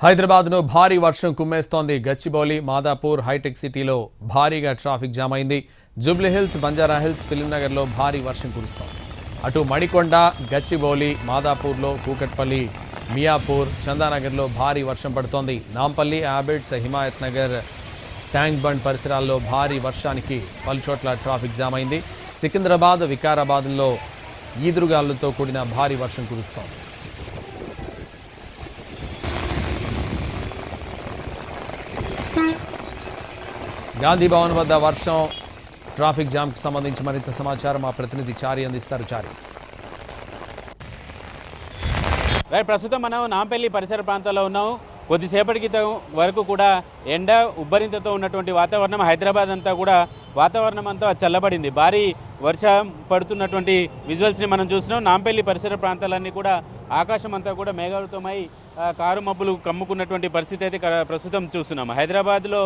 హైదరాబాద్ను భారీ వర్షం కుమ్మేస్తోంది. గచ్చిబౌలి, మాదాపూర్, హైటెక్ సిటీలో భారీగా ట్రాఫిక్ జామ్ అయింది. జూబ్లీహిల్స్, బంజారాహిల్స్, ఫిలింనగర్లో భారీ వర్షం కురుస్తోంది. అటు మణికొండ, గచ్చిబౌలి, మాదాపూర్లో, కూకట్పల్లి, మియాపూర్, చందానగర్లో భారీ వర్షం పడుతోంది. నాంపల్లి, ఆబిడ్స్, హిమాయత్ నగర్, ట్యాంక్ బండ్ పరిసరాల్లో భారీ వర్షానికి పలుచోట్ల ట్రాఫిక్ జామ్ అయింది. సికింద్రాబాద్, వికారాబాద్లో ఈదురుగాలులతో కూడిన భారీ వర్షం కురుస్తోంది. గాంధీ భవన్ వద్ద వర్షం, ట్రాఫిక్ జామ్కి సంబంధించి మరింత సమాచారం మా ప్రతినిధి చారి అందిస్తారు. చారి, ప్రస్తుతం మనం నాంపల్లి పరిసర ప్రాంతాల్లో ఉన్నాము. కొద్దిసేపటి క్రితం వరకు కూడా ఎండ ఉబ్బరింతతో ఉన్నటువంటి వాతావరణం, హైదరాబాద్ అంతా కూడా వాతావరణం అంతా చల్లబడింది. భారీ వర్షం పడుతున్నటువంటి విజువల్స్ని మనం చూస్తున్నాం. నాంపల్లి పరిసర ప్రాంతాలన్నీ కూడా ఆకాశం అంతా కూడా మేఘావృతమై కారు మబ్బులు కమ్ముకున్నటువంటి పరిస్థితి అయితే ప్రస్తుతం చూస్తున్నాం. హైదరాబాద్లో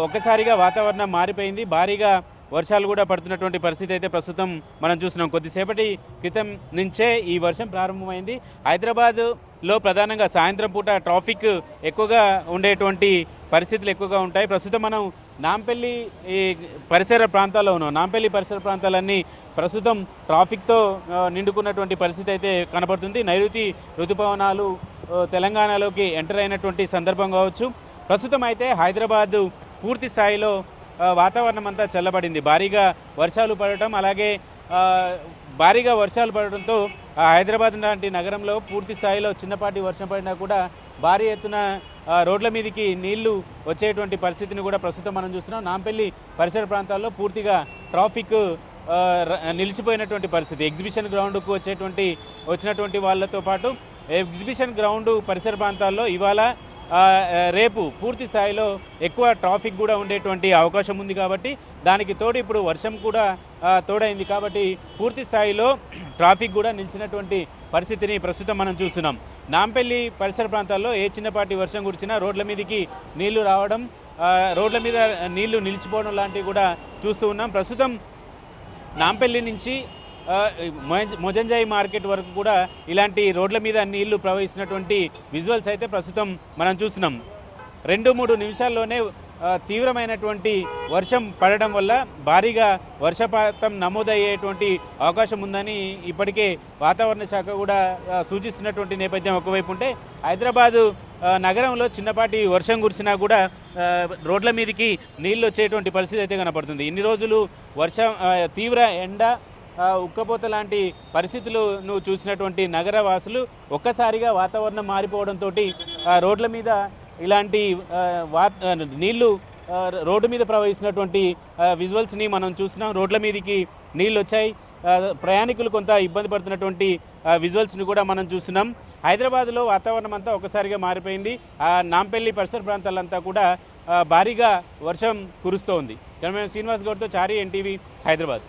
ఒక్కసారిగా వాతావరణం మారిపోయింది. భారీగా వర్షాలు కూడా పడుతున్నటువంటి పరిస్థితి అయితే ప్రస్తుతం మనం చూస్తున్నాం. కొద్దిసేపటి క్రితం నుంచే ఈ వర్షం ప్రారంభమైంది. హైదరాబాద్లో ప్రధానంగా సాయంత్రం పూట ట్రాఫిక్ ఎక్కువగా ఉండేటువంటి పరిస్థితులు ఎక్కువగా ఉంటాయి. ప్రస్తుతం మనం నాంపల్లి ఈ పరిసర ప్రాంతాల్లో ఉన్నాం. నాంపల్లి పరిసర ప్రాంతాలన్నీ ప్రస్తుతం ట్రాఫిక్తో నిండుకున్నటువంటి పరిస్థితి అయితే కనబడుతుంది. నైరుతి ఋతుపవనాలు తెలంగాణలోకి ఎంటర్ అయినటువంటి సందర్భం కావచ్చు. ప్రస్తుతం అయితే హైదరాబాద్ పూర్తి స్థాయిలో వాతావరణం అంతా చల్లబడింది. భారీగా వర్షాలు పడటం, అలాగే భారీగా వర్షాలు పడటంతో హైదరాబాద్ లాంటి నగరంలో పూర్తి స్థాయిలో చిన్నపాటి వర్షం పడినా కూడా భారీ ఎత్తున రోడ్ల మీదకి నీళ్లు వచ్చేటువంటి పరిస్థితిని కూడా ప్రస్తుతం మనం చూస్తున్నాం. నాంపల్లి పరిసర ప్రాంతాల్లో పూర్తిగా ట్రాఫిక్ నిలిచిపోయినటువంటి పరిస్థితి. ఎగ్జిబిషన్ గ్రౌండ్కు వచ్చినటువంటి వాళ్ళతో పాటు ఎగ్జిబిషన్ గ్రౌండ్ పరిసర ప్రాంతాల్లో ఇవాళ రేపు పూర్తి స్థాయిలో ఎక్కువ ట్రాఫిక్ కూడా ఉండేటువంటి అవకాశం ఉంది. కాబట్టి దానికి తోడు ఇప్పుడు వర్షం కూడా తోడైంది. కాబట్టి పూర్తి స్థాయిలో ట్రాఫిక్ కూడా నిలిచినటువంటి పరిస్థితిని ప్రస్తుతం మనం చూస్తున్నాం. నాంపల్లి పరిసర ప్రాంతాల్లో ఏ చిన్నపాటి వర్షం కురిచినా రోడ్ల మీదకి నీళ్లు రావడం, రోడ్ల మీద నీళ్లు నిలిచిపోవడం లాంటివి కూడా చూస్తూ ఉన్నాం. ప్రస్తుతం నాంపల్లి నుంచి మొజంజాయి మార్కెట్ వరకు కూడా ఇలాంటి రోడ్ల మీద నీళ్లు ప్రవహిస్తున్నటువంటి విజువల్స్ అయితే ప్రస్తుతం మనం చూస్తున్నాం. 2-3 నిమిషాల్లోనే తీవ్రమైనటువంటి వర్షం పడడం వల్ల భారీగా వర్షపాతం నమోదయ్యేటువంటి అవకాశం ఉందని ఇప్పటికే వాతావరణ శాఖ కూడా సూచిస్తున్నటువంటి నేపథ్యం ఒకవైపు ఉంటే, హైదరాబాదు నగరంలో చిన్నపాటి వర్షం కురిసినా కూడా రోడ్ల మీదకి నీళ్ళు వచ్చేటువంటి పరిస్థితి అయితే కనపడుతుంది. ఇన్ని రోజులు వర్షం, తీవ్ర ఎండ, ఉక్కపోత లాంటి పరిస్థితులను చూసినటువంటి నగర వాసులు ఒక్కసారిగా వాతావరణం మారిపోవడంతో రోడ్ల మీద ఇలాంటి నీళ్లు రోడ్డు మీద ప్రవహిస్తున్నటువంటి విజువల్స్ని మనం చూస్తున్నాం. రోడ్ల మీదకి నీళ్ళు వచ్చాయి. ప్రయాణికులు కొంత ఇబ్బంది పడుతున్నటువంటి విజువల్స్ని కూడా మనం చూస్తున్నాం. హైదరాబాద్లో వాతావరణం అంతా ఒకసారిగా మారిపోయింది. నాంపల్లి పరిసర ప్రాంతాలంతా కూడా భారీగా వర్షం కురుస్తోంది. శ్రీనివాస్ గౌడ్తో చారి, ఎన్టీవీ, హైదరాబాద్.